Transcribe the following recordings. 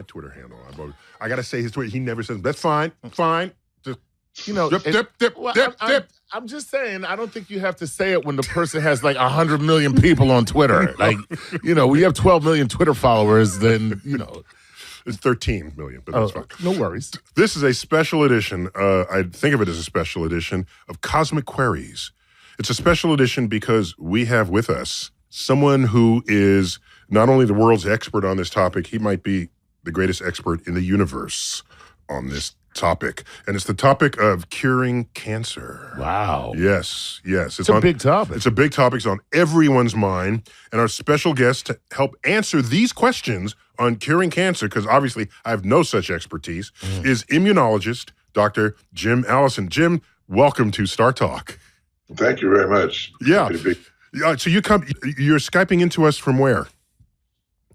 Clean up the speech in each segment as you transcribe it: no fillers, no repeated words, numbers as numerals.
Twitter handle. I got to say his Twitter. He never says, that's fine. Just, dip. I'm just saying, I don't think you have to say it when the person has like 100 million people on Twitter. Like, we have 12 million Twitter followers, then, It's 13 million, but that's fine. No worries. This is a special edition. I think of it as a special edition of Cosmic Queries. It's a special edition because we have with us someone who is not only the world's expert on this topic, he might be the greatest expert in the universe on this topic. And it's the topic of curing cancer. Wow. Yes. It's a big topic. It's a big topic. It's on everyone's mind. And our special guest to help answer these questions on curing cancer, because obviously I have no such expertise, is immunologist Dr. Jim Allison. Jim, welcome to Star Talk. Thank you very much. Yeah. So you're Skyping into us from where?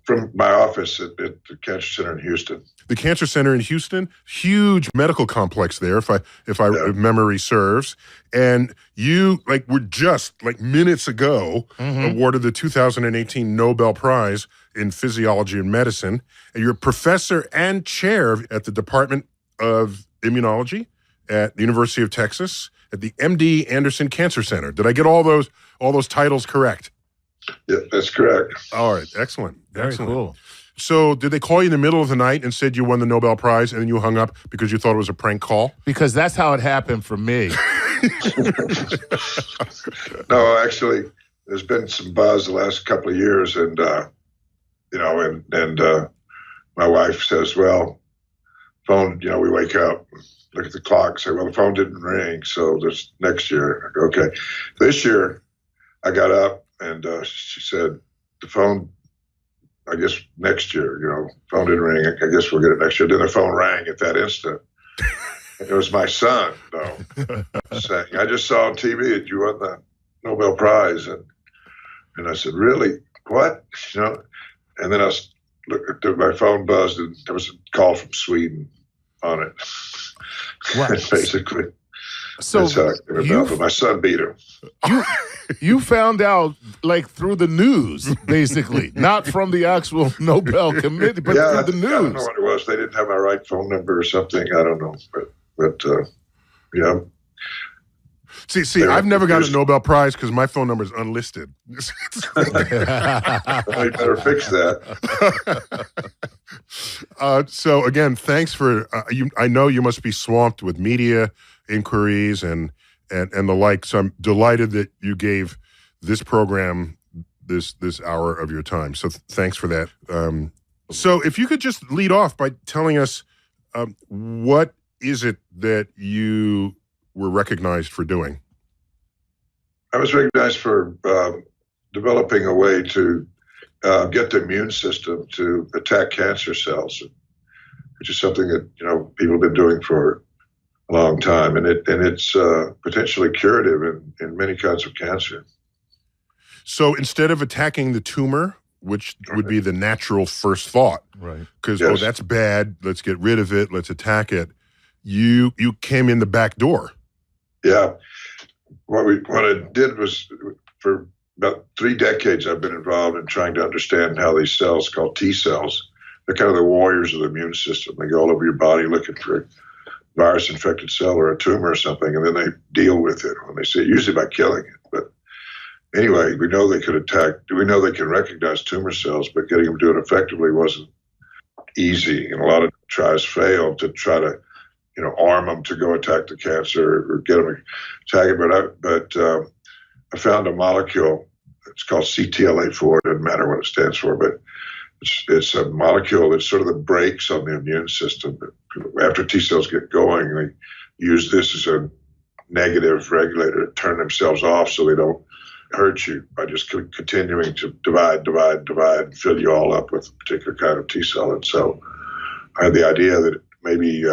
From my office at the Cancer Center in Houston. The Cancer Center in Houston, huge medical complex there, if memory serves. And you were just minutes ago awarded the 2018 Nobel Prize in Physiology and Medicine. And you're a professor and chair at the Department of Immunology at the University of Texas at the MD Anderson Cancer Center. Did I get all those titles correct? Yeah, that's correct. All right, excellent. Very cool. So did they call you in the middle of the night and said you won the Nobel Prize and then you hung up because you thought it was a prank call? Because that's how it happened for me. No, actually, there's been some buzz the last couple of years, and my wife says, well, phone, we wake up, look at the clock, say, well, the phone didn't ring, so this next year. I go, okay. This year, I got up, and she said, the phone, I guess next year, phone didn't ring. I guess we'll get it next year. Then the phone rang at that instant. It was my son, though, saying, I just saw on TV that you won the Nobel Prize. And I said, really? What? And then I looked at my phone buzzed, and there was a call from Sweden on it. Wow. Basically. So that's how it came about, but my son beat him. You found out through the news, basically, not from the actual Nobel committee, but through the news. I don't know what it was. They didn't have my right phone number or something. I don't know, but yeah. See, I've never got a Nobel Prize because my phone number is unlisted. Well, you better fix that. So again, thanks for you. I know you must be swamped with media inquiries and the like. So I'm delighted that you gave this program this hour of your time. So thanks for that. So if you could just lead off by telling us what is it that you were recognized for doing? I was recognized for developing a way to get the immune system to attack cancer cells, which is something that people have been doing for a long time, and it's potentially curative in many kinds of cancer. So instead of attacking the tumor, which would be the natural first thought, right? Because that's bad, let's get rid of it, let's attack it. You came in the back door. Yeah. What I did was, for about 3 decades, I've been involved in trying to understand how these cells, called T cells, they're kind of the warriors of the immune system. They go all over your body looking for a virus-infected cell or a tumor or something, and then they deal with it when they see it, usually by killing it. But anyway, we know they could attack. We know they can recognize tumor cells, but getting them to do it effectively wasn't easy, and a lot of tries failed to try to arm them to go attack the cancer or get them to attack it. But I found a molecule. It's called CTLA4. It doesn't matter what it stands for, but it's a molecule that sort of the brakes on the immune system. After T cells get going, they use this as a negative regulator to turn themselves off so they don't hurt you by just continuing to divide, and fill you all up with a particular kind of T cell. And so I had the idea that maybe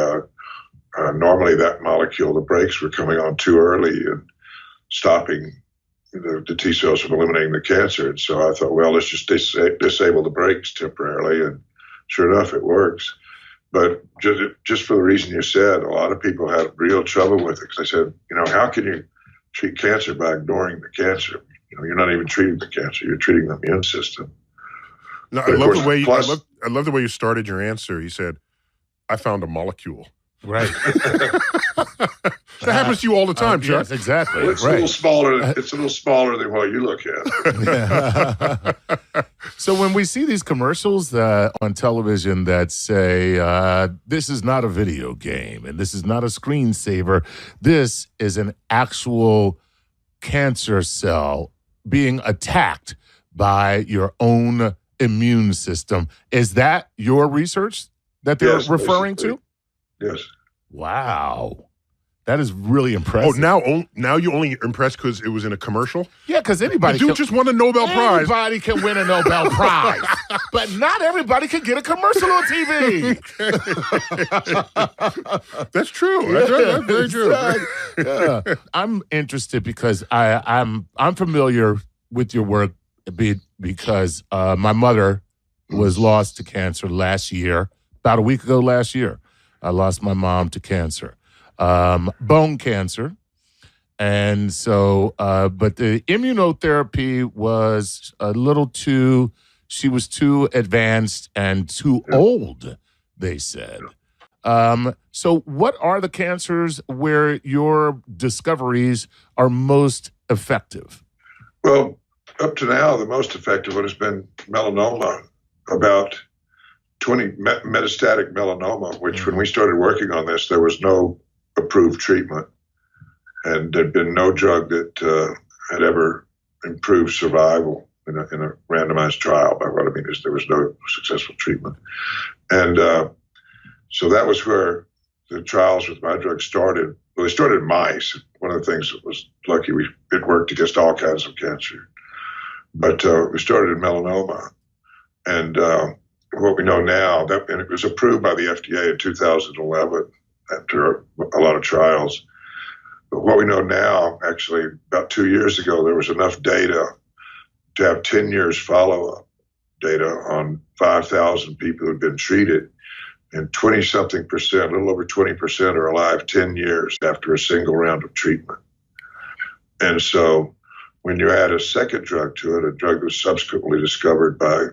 normally that molecule, the brakes were coming on too early and stopping the T cells from eliminating the cancer. And so I thought, well, let's just disable the brakes temporarily. And sure enough, it works. But just for the reason you said, a lot of people had real trouble with it. Because I said, how can you treat cancer by ignoring the cancer? You're not even treating the cancer; you're treating the immune system. No, I love love the way you started your answer. You said, I found a molecule. Right. That happens to you all the time, Chuck. Yes, exactly. Well, it's a little smaller. It's a little smaller than what you look at. So when we see these commercials on television that say, this is not a video game and this is not a screensaver, this is an actual cancer cell being attacked by your own immune system. Is that your research that they're referring to? Yes. Wow. That is really impressive. Oh, now you only impressed because it was in a commercial? Yeah, because anybody The dude just won a Nobel Prize. Anybody can win a Nobel Prize, but not everybody can get a commercial on TV. That's true. That's very true. Yeah. I'm interested because I'm familiar with your work because my mother was lost to cancer last year, about a week ago last year. I lost my mom to cancer. Bone cancer. And so, but the immunotherapy was she was too advanced and too old, they said. So what are the cancers where your discoveries are most effective? Well, up to now, the most effective one has been melanoma, about 20 metastatic melanoma, which when we started working on this, there was no approved treatment, and there'd been no drug that had ever improved survival in a randomized trial. By what I mean is there was no successful treatment. And so that was where the trials with my drug started. Well, they started in mice. One of the things that was lucky, it worked against all kinds of cancer. But we started in melanoma. And what we know now, and it was approved by the FDA in 2011 after a lot of trials. But what we know now, actually, about 2 years ago, there was enough data to have 10 years follow-up data on 5,000 people who had been treated. And 20-something%, a little over 20% are alive 10 years after a single round of treatment. And so when you add a second drug to it, a drug that was subsequently discovered by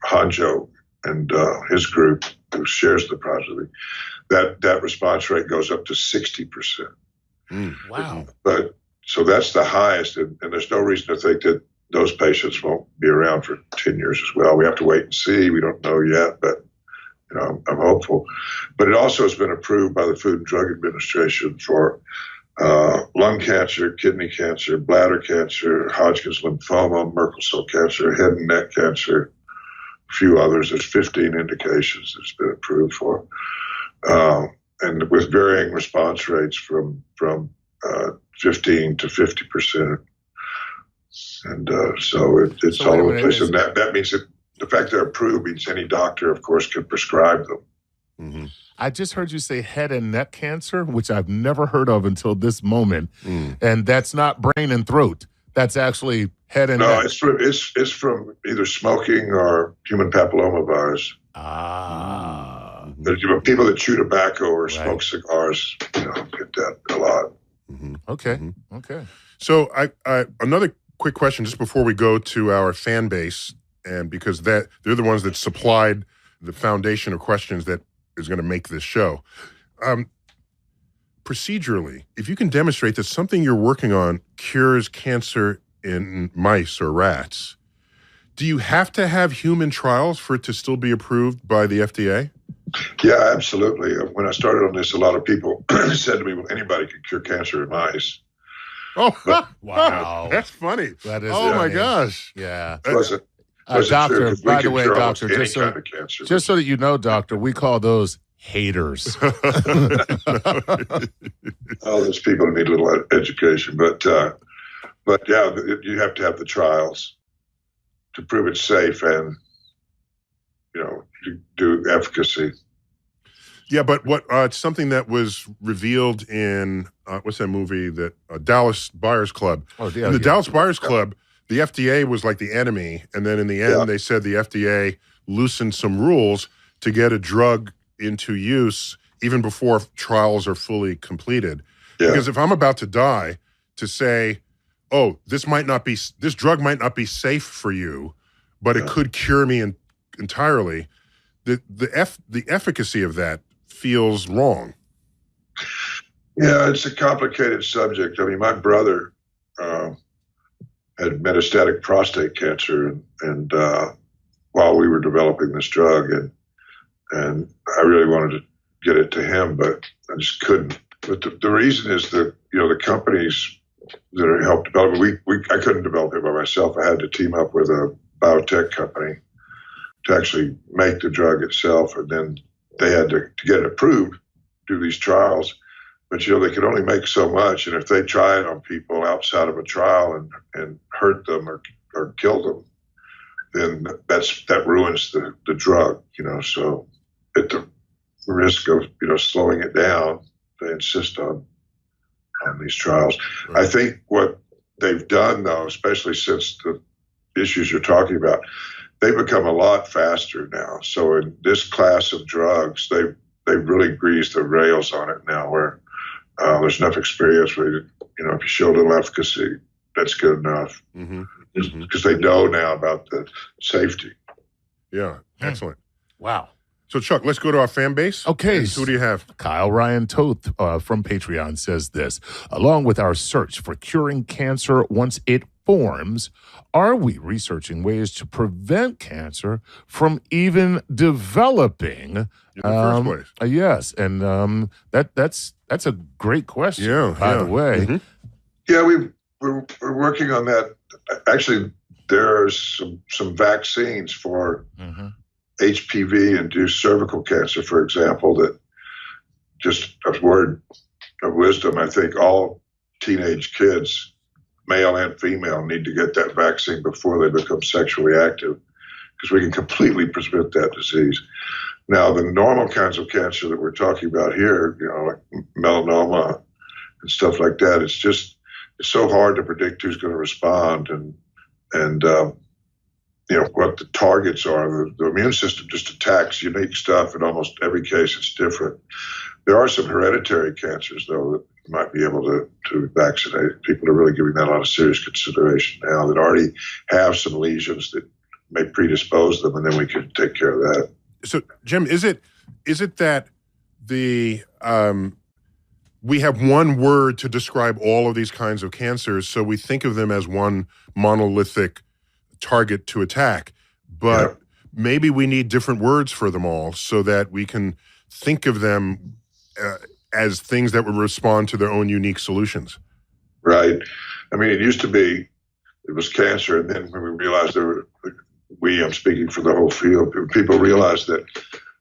Hanjo and his group, who shares the project, that response rate goes up to 60%. Wow. But so that's the highest, and there's no reason to think that those patients won't be around for 10 years as well. We have to wait and see. We don't know yet, but I'm hopeful. But it also has been approved by the Food and Drug Administration for lung cancer, kidney cancer, bladder cancer, Hodgkin's lymphoma, Merkel cell cancer, head and neck cancer, a few others. There's 15 indications it's been approved for. And with varying response rates from 15 to 50%. And so it's all over the place. And that means that the fact they're approved means any doctor, of course, can prescribe them. Mm-hmm. I just heard you say head and neck cancer, which I've never heard of until this moment. And that's not brain and throat. That's actually head and neck. No, it's from either smoking or human papillomavirus. But people that chew tobacco or smoke cigars, get that a lot. Mm-hmm. Okay. Mm-hmm. Okay. So I another quick question just before we go to our fan base, and because they're the ones that supplied the foundation of questions that is going to make this show. Procedurally, if you can demonstrate that something you're working on cures cancer in mice or rats, do you have to have human trials for it to still be approved by the FDA? Yeah, absolutely. When I started on this, a lot of people said to me, well, anybody can cure cancer in mice. Oh, wow. That's funny. That is my gosh. Yeah. Wasn't doctor, true, 'cause we by the can way, cure almost doctor, any just kind of cancer. so that you know, doctor, we call those haters. There's people who need a little education, but yeah, you have to have the trials to prove it's safe and do efficacy. Yeah, but something that was revealed in what's that movie that Dallas Buyers Club? Oh, yeah. In the Dallas Buyers Club, the FDA was like the enemy, and then in the end, they said the FDA loosened some rules to get a drug into use even before trials are fully completed. Yeah. Because if I'm about to die, to say, "Oh, this drug might not be safe for you, but it could cure me entirely," the efficacy of that feels wrong. Yeah, it's a complicated subject. I mean, my brother had metastatic prostate cancer, and while we were developing this drug, and I really wanted to get it to him, but I just couldn't. But the reason is that the companies that are helped develop it, I couldn't develop it by myself. I had to team up with a biotech company to actually make the drug itself, and then they had to get it approved, do these trials. But they could only make so much, and if they try it on people outside of a trial and hurt them or kill them, then that ruins the drug. So at the risk of slowing it down, they insist on these trials. Right. I think what they've done, though, especially since the issues you're talking about, they've become a lot faster now. So in this class of drugs, they've really greased the rails on it now, where there's enough experience where if you show a little efficacy, that's good enough. Because they know now about the safety. Yeah, excellent. Wow. So, Chuck, let's go to our fan base. Okay. Who do you have? Kyle Ryan Toth from Patreon says this. Along with our search for curing cancer once it forms, are we researching ways to prevent cancer from even developing in the first place? Yes, and that's a great question, by the way. Yeah, we're working on that. Actually, there are some vaccines for HPV-induced cervical cancer, for example, that just a word of wisdom, I think all teenage kids, male and female, need to get that vaccine before they become sexually active, because we can completely prevent that disease. Now, the normal kinds of cancer that we're talking about here, like melanoma and stuff like that, it's so hard to predict who's going to respond and what the targets are. The immune system just attacks unique stuff. In almost every case, it's different. There are some hereditary cancers, though, that might be able to vaccinate. People are really giving that a lot of serious consideration now, that already have some lesions that may predispose them, and then we can take care of that. So, Jim, is it that we have one word to describe all of these kinds of cancers, so we think of them as one monolithic target to attack, but maybe we need different words for them all so that we can think of them as things that would respond to their own unique solutions? Right. I mean, it used to be, it was cancer, and then when we realized I'm speaking for the whole field, people realized that,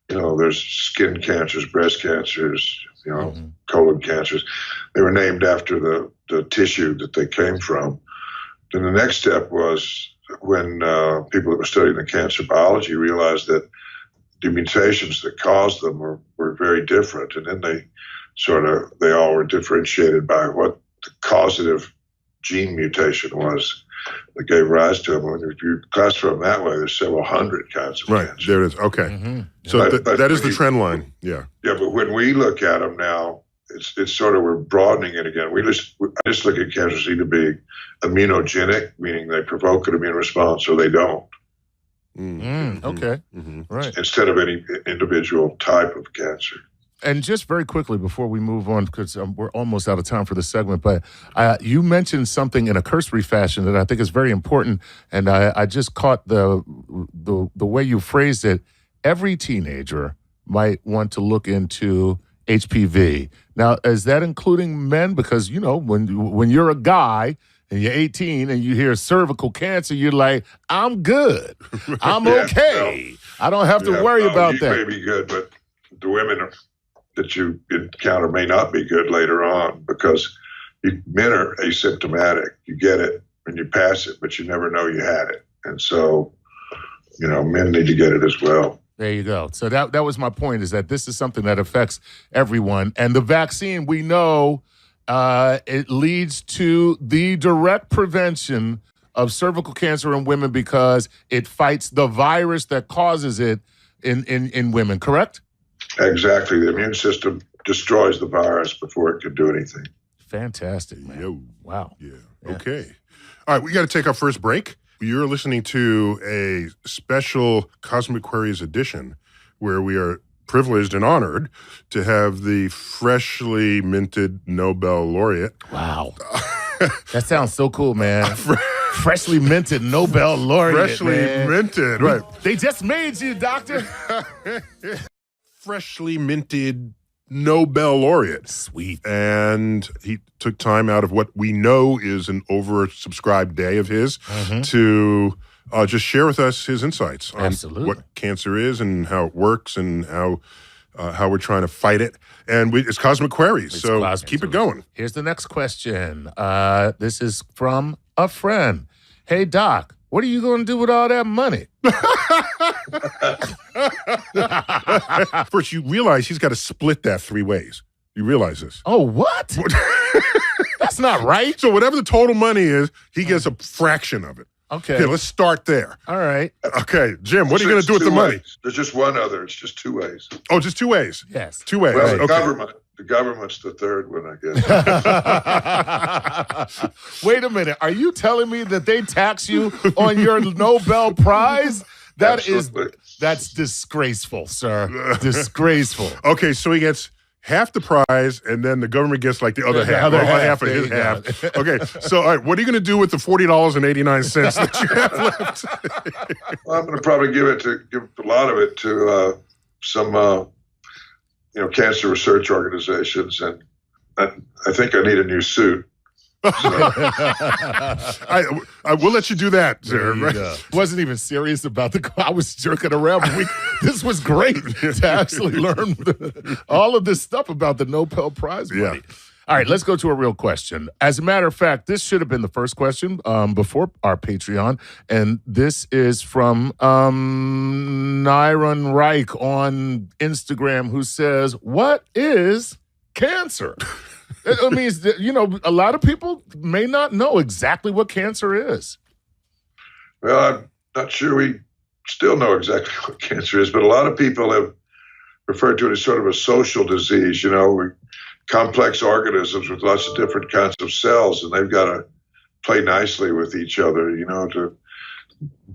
there's skin cancers, breast cancers, colon cancers. They were named after the tissue that they came from. Then the next step was when people that were studying the cancer biology realized that the mutations that caused them were very different. And then they all were differentiated by what the causative gene mutation was that gave rise to them. And if you classify them that way, there's several hundred kinds of cancer. There it is. Okay. So that is the trend line. Yeah. Yeah, but when we look at them now, it's sort of, we're broadening it again. I just look at cancers either being immunogenic, meaning they provoke an immune response, or they don't. Okay. Right. Instead of any individual type of cancer. And just very quickly before we move on, because we're almost out of time for this segment, but you mentioned something in a cursory fashion that I think is very important, and I just caught the way you phrased it. Every teenager might want to look into HPV. Now, is that including men? Because, when you're a guy and you're 18 and you hear cervical cancer, you're like, I'm good. I'm okay. I don't have to worry about that. You may be good, but the women that you encounter may not be good later on, because men are asymptomatic. You get it and you pass it, but you never know you had it. And so, men need to get it as well. There you go. So that was my point, is that this is something that affects everyone. And the vaccine, we know it leads to the direct prevention of cervical cancer in women because it fights the virus that causes it in women, correct? Exactly. The immune system destroys the virus before it can do anything. Fantastic, man. Yo. Wow. Yeah. Okay. All right, we got to take our first break. You're listening to a special Cosmic Queries edition where we are privileged and honored to have the freshly minted Nobel laureate. Wow. That sounds so cool, man. Freshly minted Nobel laureate, Freshly man. minted, right. They just made you, doctor. Freshly minted Nobel laureate. Sweet. And he took time out of what we know is an oversubscribed day of his to just share with us his insights on what cancer is and how it works and how we're trying to fight it. And it's Cosmic Queries, so keep it going. Here's the next question. This is from a friend. Hey, Doc, what are you going to do with all that money? First, you realize he's got to split that 3 ways. You realize this? Oh, what? That's not right. So whatever the total money is, he gets a fraction of it. Okay. Let's start there. All right. Okay, Jim, what are you going to do with the money? There's just one other. It's just 2 ways. Oh, just 2 ways? Yes. 2 ways. Well, the government's the third one, I guess. Wait a minute. Are you telling me that they tax you on your Nobel Prize? That's disgraceful, sir. Disgraceful. Okay, so he gets half the prize, and then the government gets like the other half. Half of his half. Okay, so all right, what are you going to do with the $40.89 that you have left? Well, I'm going to probably give a lot of it to some cancer research organizations, and I think I need a new suit. I will let you do that, sir. Right? Wasn't even serious about I was jerking around. But this was great to actually learn all of this stuff about the Nobel Prize money. Yeah. All right, let's go to a real question. As a matter of fact, this should have been the first question before our Patreon, and this is from Nyron Reich on Instagram, who says, "What is cancer?" It means, a lot of people may not know exactly what cancer is. Well, I'm not sure we still know exactly what cancer is, but a lot of people have referred to it as sort of a social disease, complex organisms with lots of different kinds of cells, and they've got to play nicely with each other, to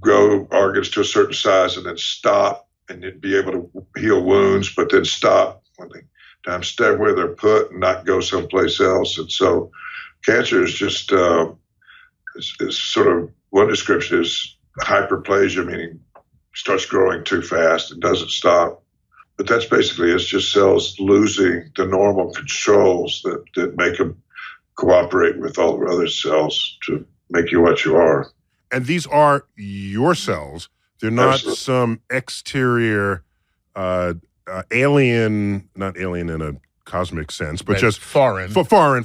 grow organs to a certain size and then stop and then be able to heal wounds, but then stop when they stay where they're put and not go someplace else. And so cancer is just is sort of, one description is hyperplasia, meaning starts growing too fast and doesn't stop. But that's basically, it's just cells losing the normal controls that make them cooperate with all the other cells to make you what you are. And these are your cells. They're not some exterior alien, not alien in a cosmic sense, but just foreign. Foreign.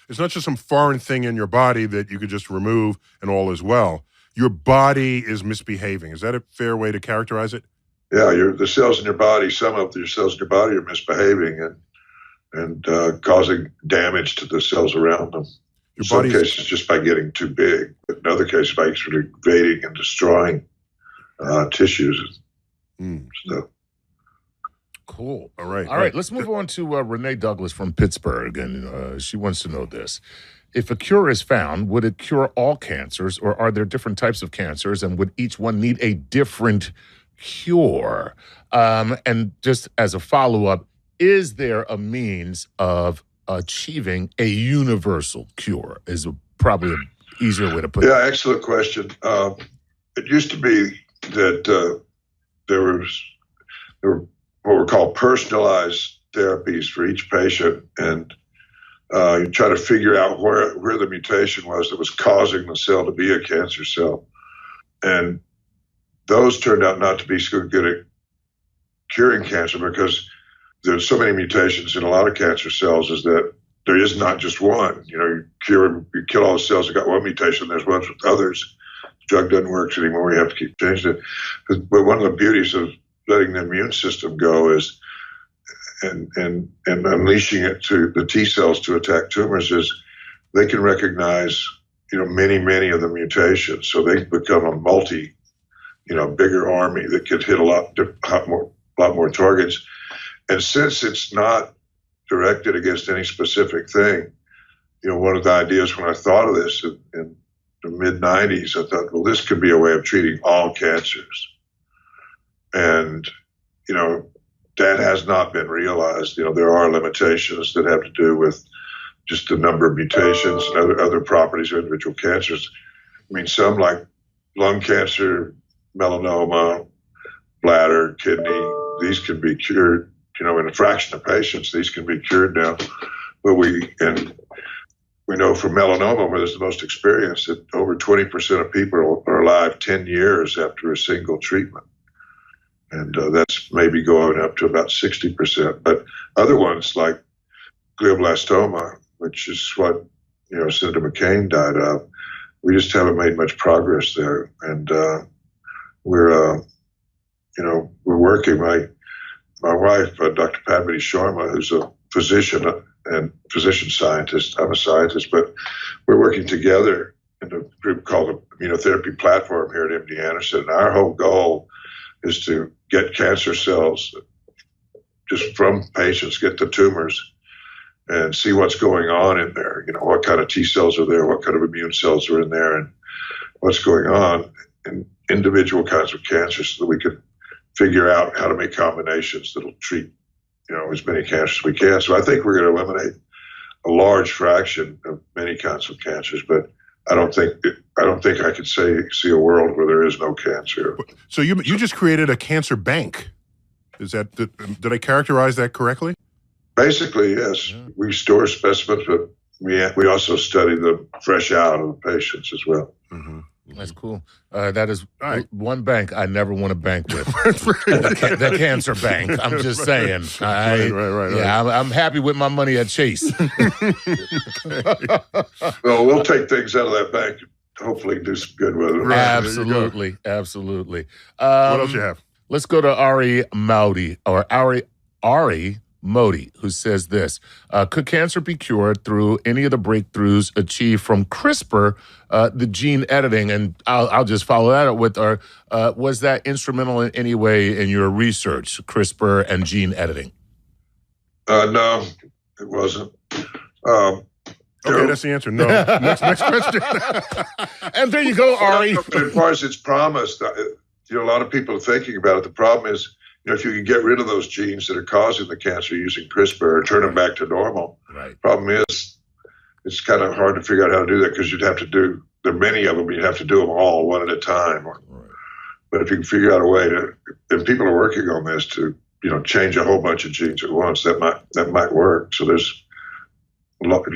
It's not just some foreign thing in your body that you could just remove and all is well. Your body is misbehaving. Is that a fair way to characterize it? Yeah, the cells in your body, some of your cells in your body are misbehaving and causing damage to the cells around them. In some cases, just by getting too big, but in other cases, by actually invading and destroying tissues and stuff. Cool. All right. Let's move on to Renee Douglas from Pittsburgh, and she wants to know this. If a cure is found, would it cure all cancers, or are there different types of cancers, and would each one need a different cure? And just as a follow-up, is there a means of achieving a universal cure? Is probably an easier way to put it. Yeah, excellent question. It used to be that there were what were called personalized therapies for each patient, and you try to figure out where the mutation was that was causing the cell to be a cancer cell. And those turned out not to be so good at curing cancer, because there's so many mutations in a lot of cancer cells, is that there is not just one. You kill all the cells that got one mutation, there's ones with others. The drug doesn't work anymore, you have to keep changing it. But one of the beauties of letting the immune system go is, and unleashing it to the T cells to attack tumors, is they can recognize, many of the mutations. So they become a bigger army that could hit a lot more targets. And since it's not directed against any specific thing, one of the ideas when I thought of this in the mid-90s, I thought, well, this could be a way of treating all cancers. And that has not been realized. There are limitations that have to do with just the number of mutations and other properties of individual cancers. I mean, some like lung cancer, melanoma, bladder, kidney, these can be cured, in a fraction of patients, these can be cured now. But we know from melanoma, where there's the most experience, that over 20% of people are alive 10 years after a single treatment. And that's maybe going up to about 60%. But other ones like glioblastoma, which is what, Senator McCain died of, we just haven't made much progress there. And we're working. My wife, Dr. Padmini Sharma, who's a physician and physician scientist, I'm a scientist, but we're working together in a group called the Immunotherapy Platform here at MD Anderson. And our whole goal is to get cancer cells just from patients, get the tumors, and see what's going on in there. What kind of T cells are there, what kind of immune cells are in there, and what's going on in individual kinds of cancers, so that we can figure out how to make combinations that'll treat, as many cancers as we can. So I think we're going to eliminate a large fraction of many kinds of cancers, but I don't think I could see a world where there is no cancer. So you just created a cancer bank. Did I characterize that correctly? Basically, yes. Yeah. We store specimens, but we also study them fresh out of the patients as well. Mm-hmm. That's cool. That is one bank I never want to bank with. the cancer bank. I'm just saying. Right. Yeah, I'm happy with my money at Chase. Well, we'll take things out of that bank and hopefully do some good with it. Right. Absolutely. What else you have? Let's go to Ari Modi, who says this: could cancer be cured through any of the breakthroughs achieved from CRISPR, the gene editing? And I'll just follow that up with, was that instrumental in any way in your research, CRISPR and gene editing? No, it wasn't. Okay, that's the answer. No. Next question. And there you go, Ari. As far as its promise, a lot of people are thinking about it. The problem is, if you can get rid of those genes that are causing the cancer using CRISPR or turn them back to normal, right. Problem is, it's kind of hard to figure out how to do that, because there are many of them, you'd have to do them all one at a time. Right. But if you can figure out a way to, and people are working on this to, change a whole bunch of genes at once, that might work. So there's a lot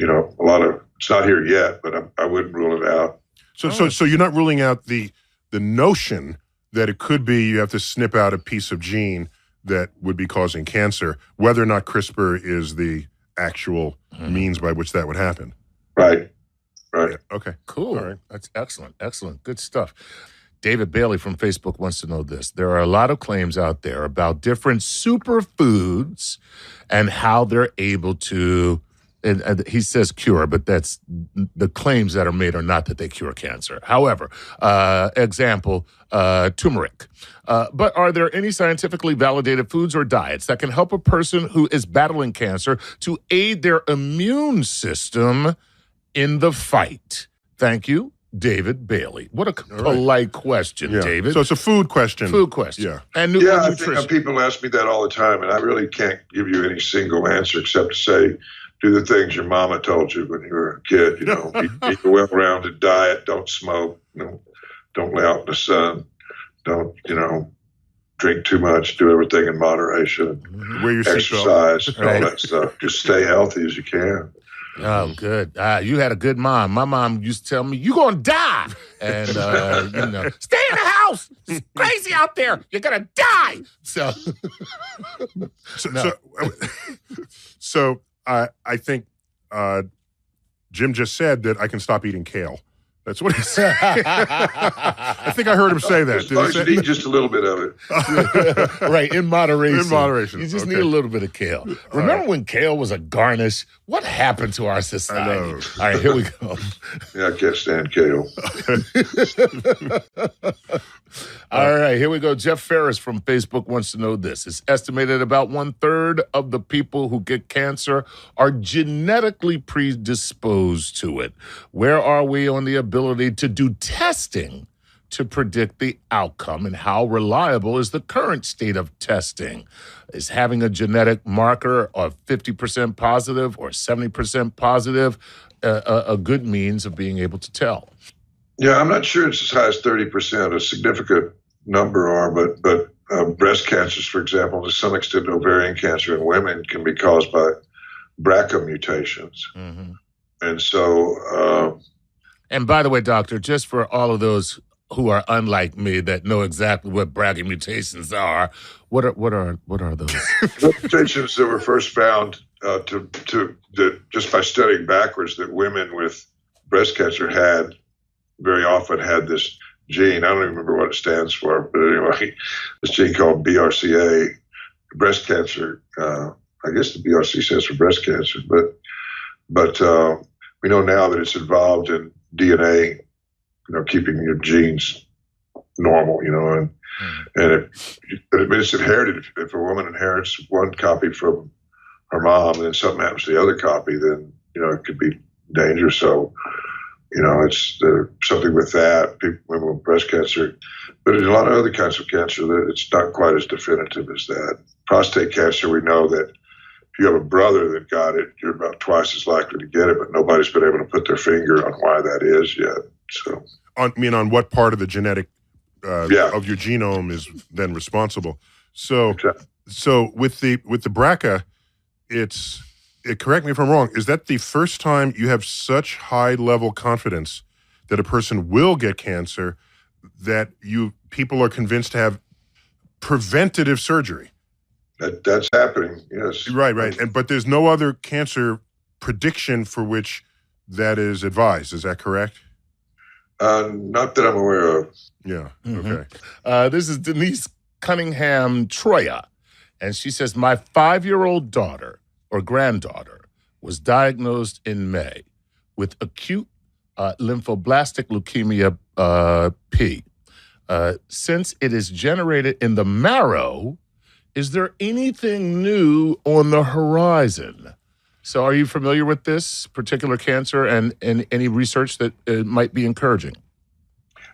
of, it's not here yet, but I wouldn't rule it out. So you're not ruling out the notion that it could be you have to snip out a piece of gene that would be causing cancer, whether or not CRISPR is the actual means by which that would happen. Right. Yeah, okay. Cool. All right. That's excellent. Good stuff. David Bailey from Facebook wants to know this. There are a lot of claims out there about different superfoods and how they're able to, and he says cure, but that's the claims that are made are not that they cure cancer. However, example, turmeric. But are there any scientifically validated foods or diets that can help a person who is battling cancer to aid their immune system in the fight? Thank you, David Bailey. What a polite question, David. So it's a food question. Yeah. And nutrition. I think people ask me that all the time, and I really can't give you any single answer except to say, do the things your mama told you when you were a kid. Eat a well-rounded diet. Don't smoke. Don't lay out in the sun. Don't drink too much. Do everything in moderation. Wear your exercise. All that stuff. Just stay healthy as you can. Oh, good. You had a good mom. My mom used to tell me, "You're gonna die," and stay in the house. It's crazy out there. You're gonna die. So I think Jim just said that I can stop eating kale. That's what he said. I think I heard him say that. As long as you eat just a little bit of it. Right, in moderation. In moderation. You just need a little bit of kale. Remember when kale was a garnish? What happened to our society? I know. All right, here we go. Yeah, I can't stand kale. All right, here we go. Jeff Ferris from Facebook wants to know this. It's estimated about 1/3 of the people who get cancer are genetically predisposed to it. Where are we on the ability to do testing to predict the outcome, and how reliable is the current state of testing? Is having a genetic marker of 50% positive or 70% positive a good means of being able to tell? Yeah, I'm not sure it's as high as 30%. A significant number are, but breast cancers, for example, to some extent ovarian cancer in women can be caused by BRCA mutations. Mm-hmm. And so... and by the way, doctor, just for all of those who are unlike me that know exactly what BRCA mutations are, what are those? Mutations that were first found just by studying backwards, that women with breast cancer very often had this gene. I don't even remember what it stands for, but anyway, this gene called BRCA, breast cancer. I guess the BRC stands for breast cancer, but we know now that it's involved in DNA, keeping your genes normal, and it's inherited. If a woman inherits one copy from her mom and then something happens to the other copy, then, it could be dangerous. So, it's something with that, women with breast cancer. But in a lot of other kinds of cancer, it's not quite as definitive as that. Prostate cancer, we know that if you have a brother that got it, you're about twice as likely to get it, but nobody's been able to put their finger on why that is yet. So, on what part of the genetic of your genome is then responsible? So, exactly. So with the BRCA, correct me if I'm wrong, is that the first time you have such high level confidence that a person will get cancer that people are convinced to have preventative surgery? That's happening, yes. Right. But there's no other cancer prediction for which that is advised. Is that correct? Not that I'm aware of. Yeah. Mm-hmm. Okay. This is Denise Cunningham Troya, and she says, my 5-year-old daughter or granddaughter was diagnosed in May with acute lymphoblastic leukemia P. Since it is generated in the marrow, is there anything new on the horizon? So are you familiar with this particular cancer and any research that might be encouraging?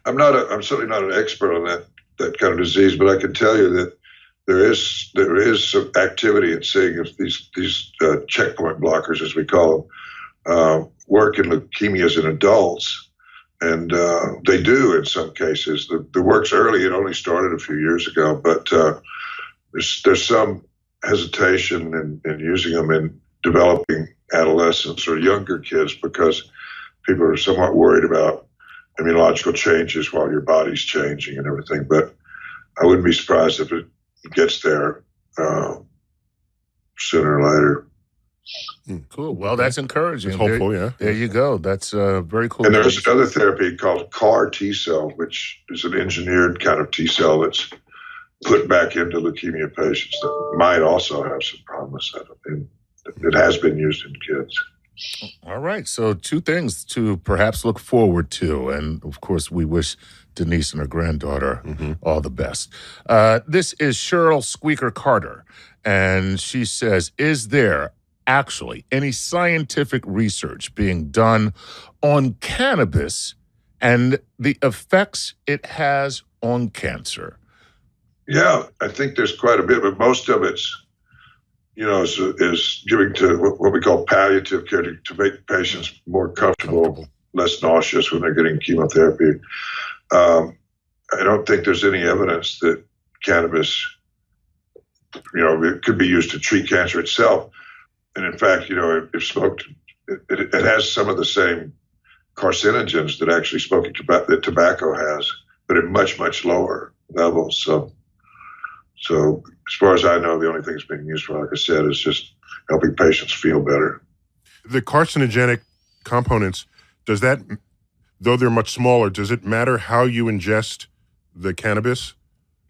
I'm certainly not an expert on that kind of disease, but I can tell you that there is some activity in seeing if these checkpoint blockers, as we call them, work in leukemias in adults. And they do in some cases. The work's early. It only started a few years ago, but there's some hesitation in using them in developing adolescents or younger kids because people are somewhat worried about immunological changes while your body's changing and everything. But I wouldn't be surprised if it gets there sooner or later. Cool. Well, that's encouraging. It's hopeful, yeah. There you go. That's very cool. And there's another therapy called CAR T cell, which is an engineered kind of T cell that's put back into leukemia patients that might also have some promise. And it has been used in kids. All right. So 2 things to perhaps look forward to. And, of course, we wish Denise and her granddaughter all the best. This is Cheryl Squeaker Carter, and she says, is there actually any scientific research being done on cannabis and the effects it has on cancer? Yeah, I think there's quite a bit, but most of it's, is giving to what we call palliative care to make patients more comfortable, less nauseous when they're getting chemotherapy. I don't think there's any evidence that cannabis, it could be used to treat cancer itself. And in fact, if smoked, it has some of the same carcinogens that actually smoking that tobacco has, but at much, much lower levels. So as far as I know, the only thing it's being used for, like I said, is just helping patients feel better. The carcinogenic components, does that, though they're much smaller, does it matter how you ingest the cannabis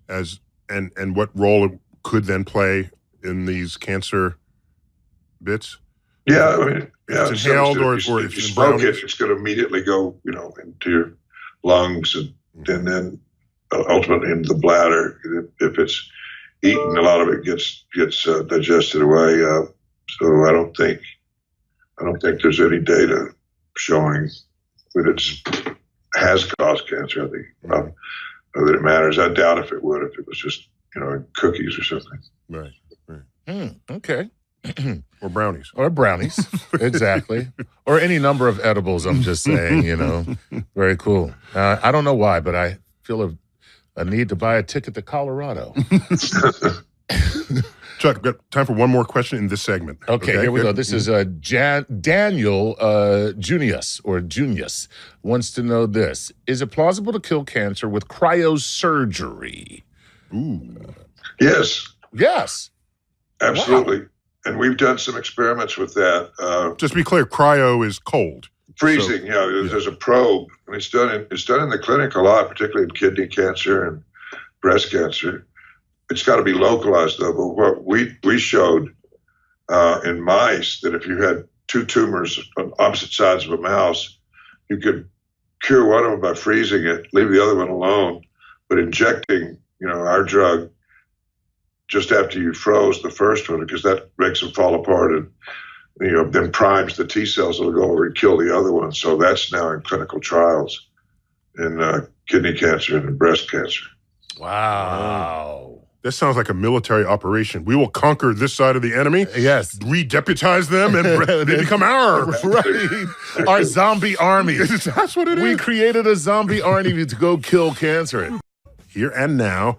and what role it could then play in these cancer bits? Yeah, it's inhaled or if you smoke it, it's going to immediately go, into your lungs and then ultimately into the bladder. If it's eaten, a lot of it gets digested away. So I don't think there's any data showing that it's has caused cancer. I think that it matters. I doubt if it would, if it was just in cookies or something. Right. Okay. Or brownies. Or brownies, exactly. Or any number of edibles, I'm just saying, Very cool. I don't know why, but I feel a need to buy a ticket to Colorado. Chuck, we've got time for one more question in this segment. Okay, here we go. This is Daniel Junius wants to know this. Is it plausible to kill cancer with cryosurgery? Ooh. Yes. Yes. Absolutely. Wow. And we've done some experiments with that. Just to be clear, cryo is cold. Freezing, there's a probe. And it's done in the clinic a lot, particularly in kidney cancer and breast cancer. It's got to be localized, though. But what we showed in mice, that if you had two tumors on opposite sides of a mouse, you could cure one of them by freezing it, leave the other one alone, but injecting, our drug just after you froze the first one, because that makes them fall apart and then primes the T cells that'll go over and kill the other one. So that's now in clinical trials in kidney cancer and breast cancer. Wow. This sounds like a military operation. We will conquer this side of the enemy. Yes. Re-deputize them and they become our. Right. Our zombie army. That's what it is. We created a zombie army to go kill cancer. Here and now,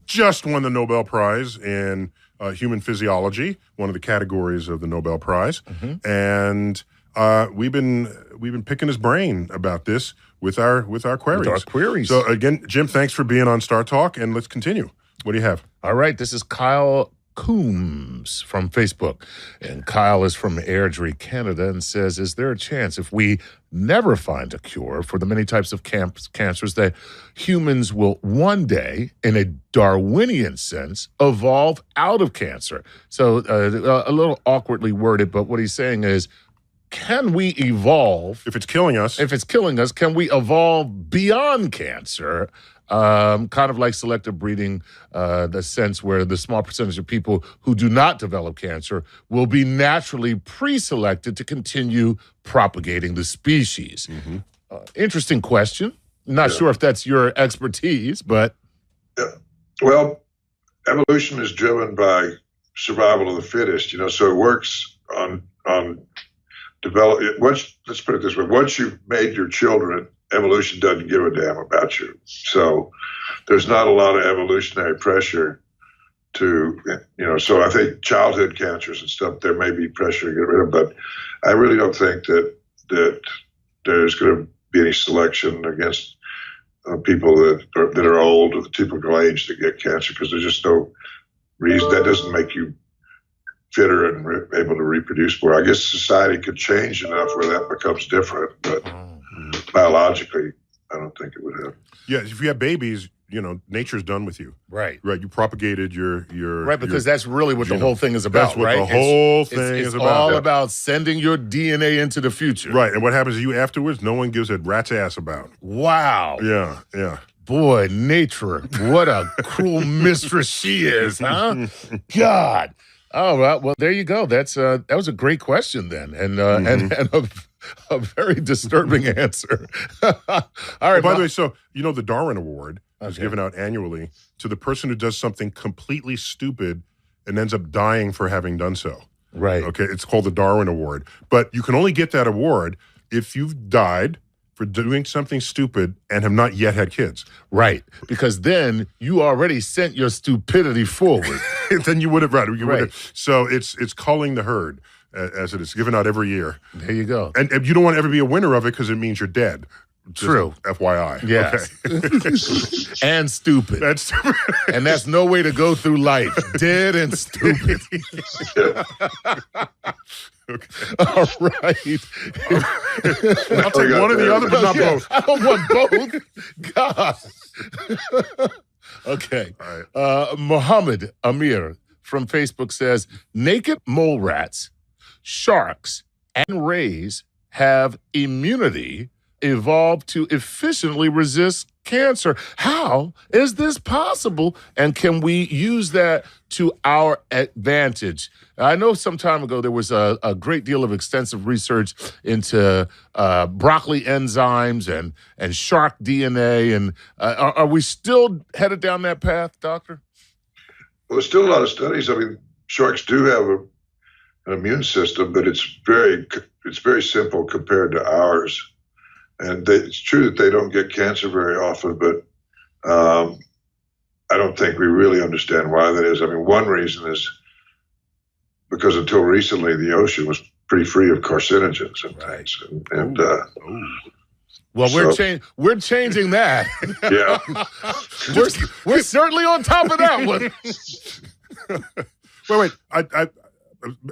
just won the Nobel Prize in human physiology, one of the categories of the Nobel Prize, and we've been picking his brain about this with our queries. With our queries. So again, Jim, thanks for being on Star Talk, and let's continue. What do you have? All right, this is Kyle Coombs from Facebook. And Kyle is from Airdrie, Canada, and says, is there a chance if we never find a cure for the many types of cancers that humans will one day, in a Darwinian sense, evolve out of cancer? So a little awkwardly worded, but what he's saying is, can we evolve? If it's killing us. Can we evolve beyond cancer? Kind of like selective breeding, the sense where the small percentage of people who do not develop cancer will be naturally pre-selected to continue propagating the species. Interesting question. Not sure if that's your expertise, but... Well, evolution is driven by survival of the fittest, so it works on develop. Let's put it this way. Once you've made your children, evolution doesn't give a damn about you. So there's not a lot of evolutionary pressure to, so I think childhood cancers and stuff, there may be pressure to get rid of, but I really don't think that there's going to be any selection against people that are old or the typical age that get cancer, because there's just no reason. That doesn't make you fitter and able to reproduce more. I guess society could change enough where that becomes different, but biologically, I don't think it would happen. Yeah, if you have babies, nature's done with you. Right. Right. You propagated your right, because that's really what the whole thing is about, that's what right? the whole thing is about. It's all about sending your DNA into the future. Right. And what happens to you afterwards, no one gives a rat's ass about. Wow. Yeah. Boy, nature, what a cruel mistress she is, huh? God. Oh, well, there you go. That was a great question then, and a very disturbing answer. All right. By the way, so the Darwin Award is given out annually to the person who does something completely stupid and ends up dying for having done so. Right. Okay, it's called the Darwin Award, but you can only get that award if you've died for doing something stupid and have not yet had kids. Right, because then you already sent your stupidity forward. Then you would have, right. Right. So it's culling the herd, as it is given out every year. There you go. And you don't want to ever be a winner of it because it means you're dead. True. Just FYI. Yes. Okay. And stupid. That's stupid. And that's no way to go through life. Dead and stupid. Okay. All right. I'll take one or the other, but not both. I don't want both. God. Okay. All right. Mohammed Amir from Facebook says, naked mole rats, sharks, and rays have immunity evolved to efficiently resist cancer. How is this possible? And can we use that to our advantage? I know some time ago there was a great deal of extensive research into broccoli enzymes and shark DNA. And are we still headed down that path, Doctor? Well, there's still a lot of studies. I mean, sharks do have an immune system, but it's very simple compared to ours. And it's true that they don't get cancer very often, but I don't think we really understand why that is. I mean, one reason is because until recently, the ocean was pretty free of carcinogens and things. And well, we're changing that. Yeah. we're certainly on top of that one. Wait.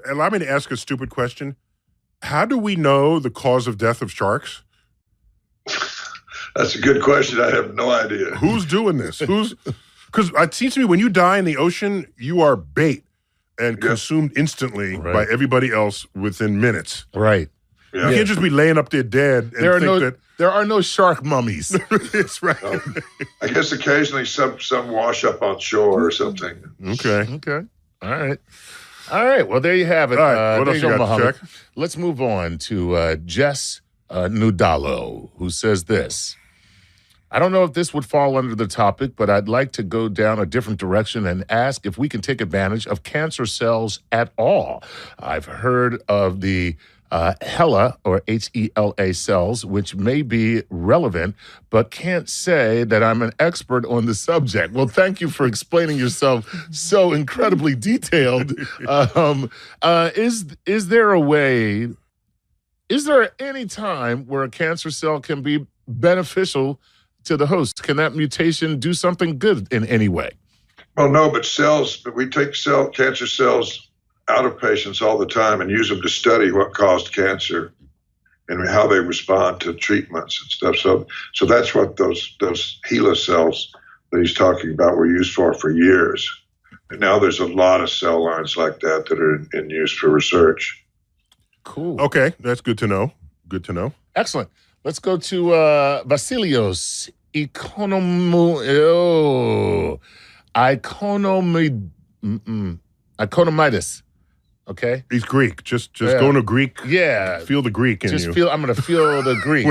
Allow me to ask a stupid question. How do we know the cause of death of sharks? That's a good question. I have no idea. Who's doing this? Because it seems to me when you die in the ocean, you are bait and consumed instantly by everybody else within minutes. Right. Yeah. You can't just be laying up there dead and there are no shark mummies. That's right. I guess occasionally some wash up on shore or something. Okay. All right. Well, there you have it. All right. What else you got, Muhammad. Chuck? Let's move on to Jess Nudalo, who says this. I don't know if this would fall under the topic, but I'd like to go down a different direction and ask if we can take advantage of cancer cells at all. I've heard of the HeLa, or HeLa cells, which may be relevant, but can't say that I'm an expert on the subject. Well, thank you for explaining yourself so incredibly detailed. Is there a way, is there any time where a cancer cell can be beneficial to the host? Can that mutation do something good in any way? Well, no, but we take cancer cells out of patients all the time and use them to study what caused cancer and how they respond to treatments and stuff. So that's what those HeLa cells that he's talking about were used for years. And now there's a lot of cell lines like that are in use for research. Cool. Okay, that's good to know. Good to know. Excellent. Let's go to Vasilios Economides. Okay, he's Greek. Just go into Greek. Yeah, feel the Greek in you. I'm going to feel the Greek.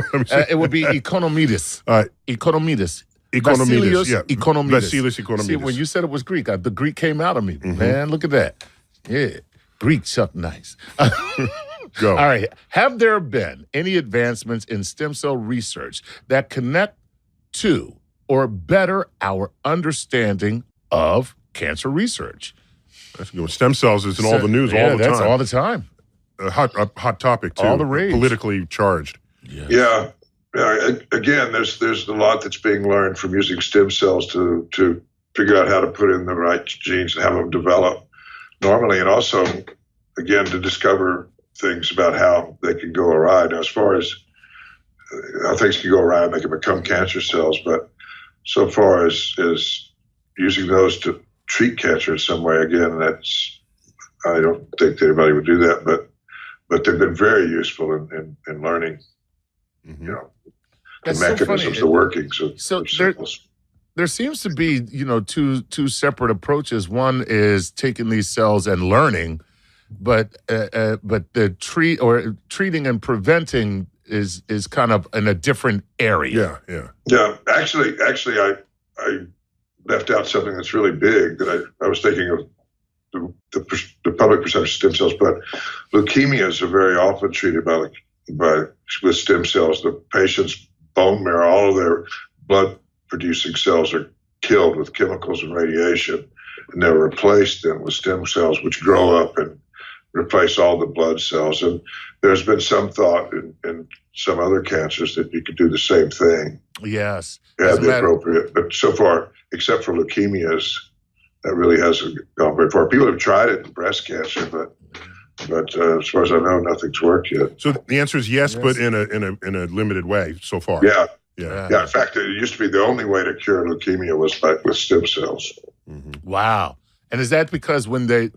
It would be Economides. Economides. Economides. Yeah. Economides. Vasilis Economides. See, when you said it was Greek, the Greek came out of me. Man, look at that. Yeah, Greek something nice. Go. All right. Have there been any advancements in stem cell research that connect to or better our understanding of cancer research? That's good. Stem cells is in all the news all the time. That's all the time. A hot topic too. All the rage. Politically charged. Yes. Yeah. Again, there's a lot that's being learned from using stem cells to figure out how to put in the right genes and have them develop normally, and also, again, to discover things about how they can go awry. Now, as far as how things can go awry and they can become cancer cells, but so far as using those to treat cancer in some way, again, I don't think anybody would do that, but they've been very useful in learning, the mechanisms of working. So there seems to be, two separate approaches. One is taking these cells and learning, but the treating and preventing is kind of in a different area. Yeah. Actually, I left out something that's really big that I was thinking of the public perception of stem cells, but leukemias are very often treated with stem cells. The patient's bone marrow, all of their blood producing cells are killed with chemicals and radiation, and they're replaced then with stem cells, which grow up and replace all the blood cells. And there's been some thought in some other cancers that you could do the same thing. Yes. Yeah, appropriate. But so far, except for leukemias, that really hasn't gone very far. People have tried it in breast cancer, but as far as I know, nothing's worked yet. So the answer is yes, but in a limited way so far. Yeah. In fact, it used to be the only way to cure leukemia was with stem cells. Wow. And is that because when they're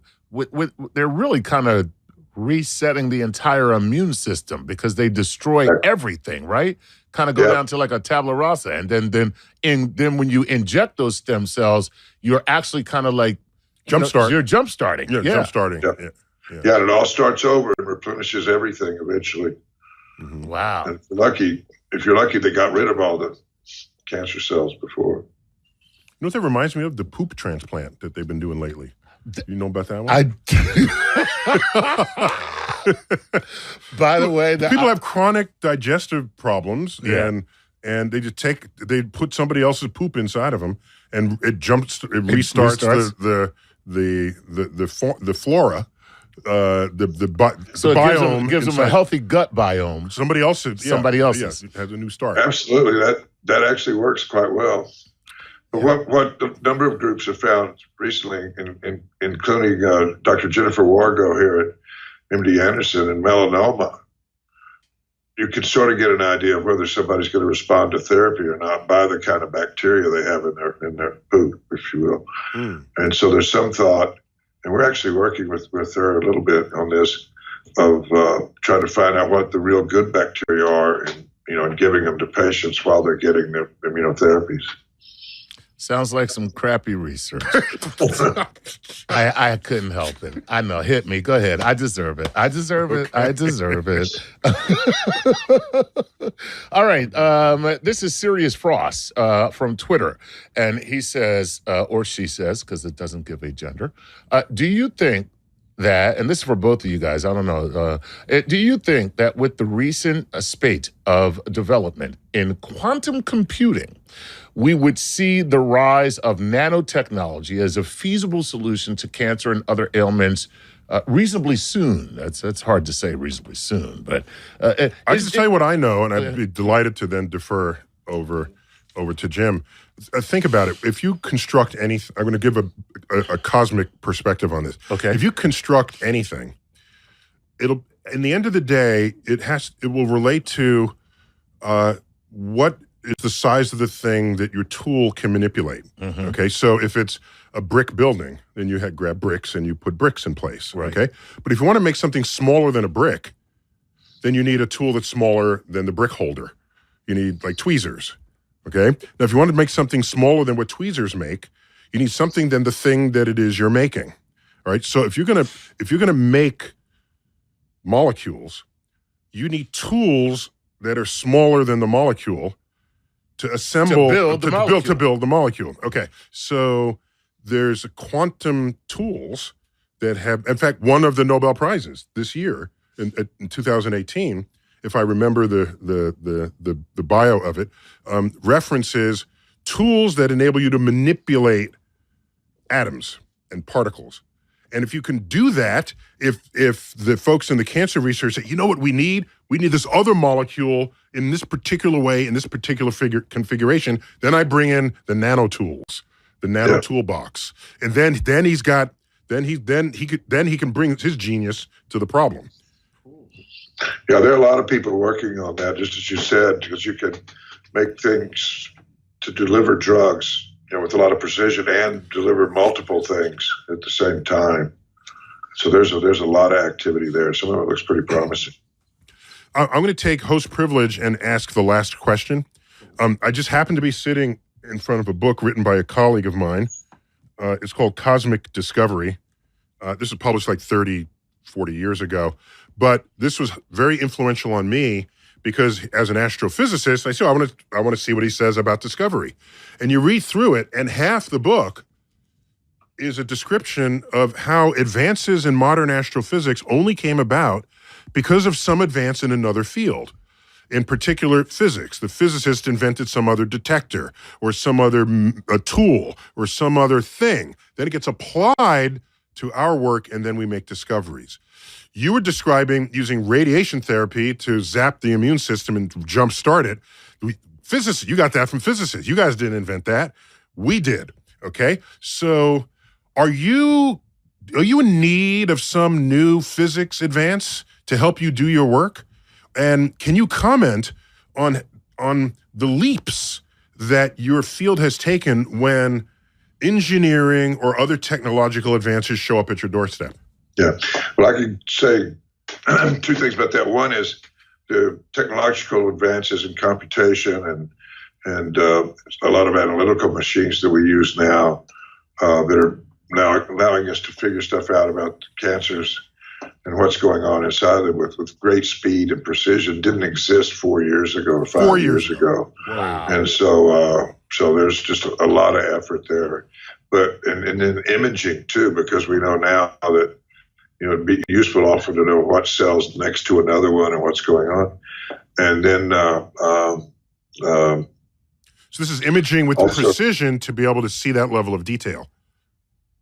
really kind of resetting the entire immune system because they destroy everything, right? Kind of go down to like a tabula rasa. And then when you inject those stem cells, you're actually kind of like jumpstart. You're jumpstarting. Yeah, jumpstarting. Yeah, and it all starts over and replenishes everything eventually. Mm-hmm. Wow. And if you're lucky, they got rid of all the cancer cells before. You know what that reminds me of? The poop transplant that they've been doing lately. You know about that one? By the way, people have chronic digestive problems, and they they put somebody else's poop inside of them, and it restarts the flora. The biome gives them a healthy gut biome. Somebody else's has a new start. Absolutely, that actually works quite well. But what a number of groups have found recently, including Dr. Jennifer Wargo here at MD Anderson and melanoma, you can sort of get an idea of whether somebody's going to respond to therapy or not by the kind of bacteria they have in their poop, if you will. And so there's some thought. And we're actually working with her a little bit on this, of trying to find out what the real good bacteria are, and giving them to patients while they're getting their immunotherapies. Sounds like some crappy research. I couldn't help it. I know. Hit me. Go ahead. I deserve it. I deserve it. All right. This is Sirius Frost from Twitter. And he says, or she says, because it doesn't give a gender, do you think that, and this is for both of you guys, I don't know, do you think that with the recent spate of development in quantum computing, we would see the rise of nanotechnology as a feasible solution to cancer and other ailments reasonably soon? That's hard to say reasonably soon, but I can tell you what I know, and I'd be delighted to then defer over to Jim. Think about it. If you construct anything, I'm going to give a cosmic perspective on this. Okay. If you construct anything, in the end of the day, it will relate to what is the size of the thing that your tool can manipulate. Mm-hmm. Okay, so if it's a brick building, then you grab bricks and you put bricks in place. Right. Okay, but if you want to make something smaller than a brick, then you need a tool that's smaller than the brick holder. You need like tweezers. Okay, now if you want to make something smaller than what tweezers make, you need something than the thing that it is you're making. All right, so if you're gonna make molecules, you need tools that are smaller than the molecule to assemble, to build the molecule. Okay, so there's quantum tools that have, in fact, one of the Nobel Prizes this year in 2018, if I remember the bio of it, references tools that enable you to manipulate atoms and particles. And if you can do that, if the folks in the cancer research say, you know what we need? We need this other molecule in this particular way, in this particular configuration, then I bring in the nano tools, the nano toolbox. And then he can bring his genius to the problem. Yeah, there are a lot of people working on that, just as you said, because you can make things to deliver drugs, with a lot of precision and deliver multiple things at the same time. So there's a lot of activity there. Some of it looks pretty promising. I'm going to take host privilege and ask the last question. I just happen to be sitting in front of a book written by a colleague of mine. It's called Cosmic Discovery. This was published like 30, 40 years ago. But this was very influential on me because as an astrophysicist, I said, I want to see what he says about discovery. And you read through it, and half the book is a description of how advances in modern astrophysics only came about because of some advance in another field. In particular, physics. The physicist invented some other detector or some other tool or some other thing. Then it gets applied to our work, and then we make discoveries. You were describing using radiation therapy to zap the immune system and jumpstart it. Physicists, you got that from physicists. You guys didn't invent that. We did, okay? So are you in need of some new physics advance to help you do your work? And can you comment on the leaps that your field has taken when engineering or other technological advances show up at your doorstep? Yeah, well, I can say two things about that. One is the technological advances in computation and a lot of analytical machines that we use now that are now allowing us to figure stuff out about cancers and what's going on inside them with great speed and precision didn't exist 4 years ago or 5 years ago. Wow. And so there's just a lot of effort there. But and then imaging too, because we know now that it'd be useful often to know what cell's next to another one and what's going on. And then so this is imaging with also, the precision to be able to see that level of detail.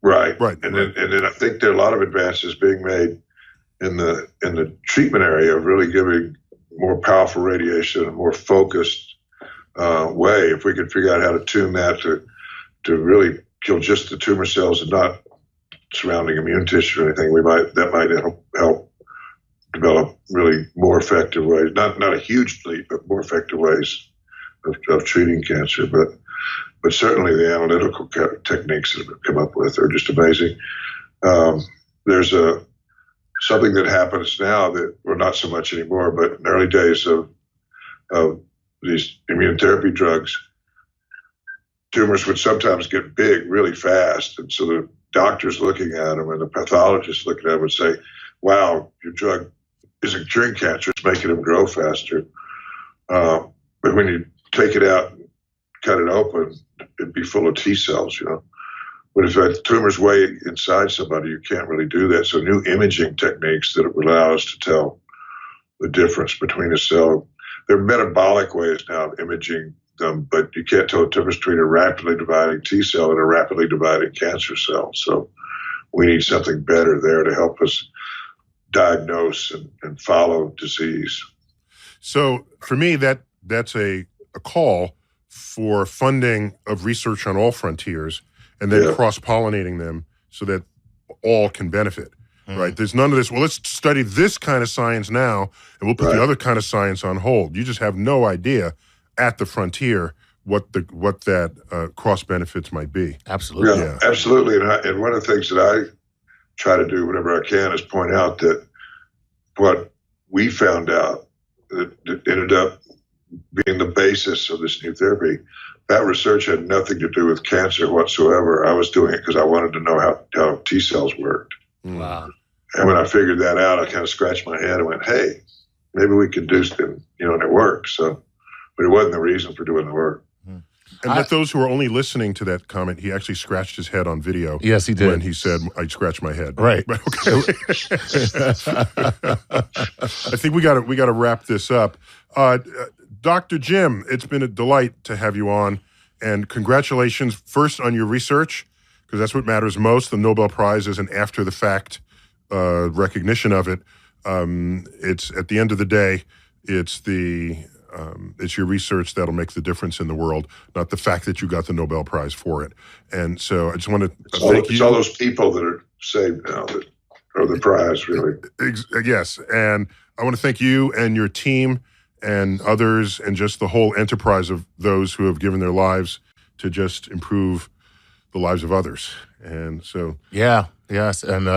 Right. And then I think there are a lot of advances being made in the treatment area of really giving more powerful radiation, a more focused way. If we could figure out how to tune that to really kill just the tumor cells and not surrounding immune tissue or anything, that might help develop really more effective ways. Not a huge leap, but more effective ways of treating cancer. But certainly the analytical techniques that have come up with are just amazing. There's something that happens now that, well, not so much anymore, but in the early days of these immunotherapy drugs, tumors would sometimes get big really fast. And so the doctors looking at them and the pathologists looking at them would say, wow, your drug isn't curing cancer, it's making them grow faster. But when you take it out and cut it open, it'd be full of T cells, But if a tumor's way inside somebody, you can't really do that. So new imaging techniques that would allow us to tell the difference between a cell. There are metabolic ways now of imaging them, but you can't tell the difference between a rapidly dividing T cell and a rapidly dividing cancer cell. So we need something better there to help us diagnose and follow disease. So for me, that's a call for funding of research on all frontiers and then cross-pollinating them so that all can benefit, right? There's none of this, well, let's study this kind of science now and we'll put the other kind of science on hold. You just have no idea at the frontier what that cross benefits might be. Absolutely. Yeah, absolutely. And one of the things that I try to do whenever I can is point out that what we found out that ended up being the basis of this new therapy, that research had nothing to do with cancer whatsoever. I was doing it because I wanted to know how T cells worked. Wow. And when I figured that out, I kind of scratched my head and went, hey, maybe we can do something, and it worked. So, but it wasn't the reason for doing the work. And let those who are only listening to that comment, he actually scratched his head on video. Yes, he did. When he said, I scratched my head. Right. Okay. I think we got to wrap this up. Dr. Jim, it's been a delight to have you on. And congratulations first on your research, because that's what matters most. The Nobel Prize is an after-the-fact recognition of it. It's at the end of the day, it's your research that'll make the difference in the world, not the fact that you got the Nobel Prize for it. And so I just want to thank you. It's all those people that are saved now that are the prize, really. Yes, and I want to thank you and your team and others and just the whole enterprise of those who have given their lives to just improve the lives of others. And so... Yes, and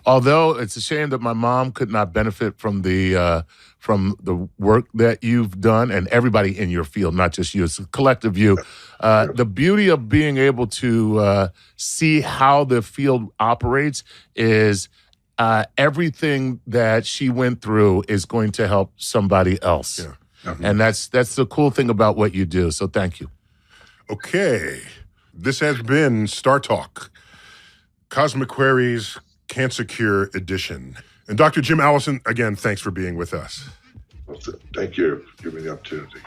although it's a shame that my mom could not benefit from the work that you've done, and everybody in your field, not just you, it's a collective you. The beauty of being able to see how the field operates is everything that she went through is going to help somebody else. Yeah. And that's the cool thing about what you do. So thank you. Okay, this has been Star Talk, Cosmic Queries Cancer Cure Edition. And Dr. Jim Allison, again, thanks for being with us. Thank you for giving me the opportunity.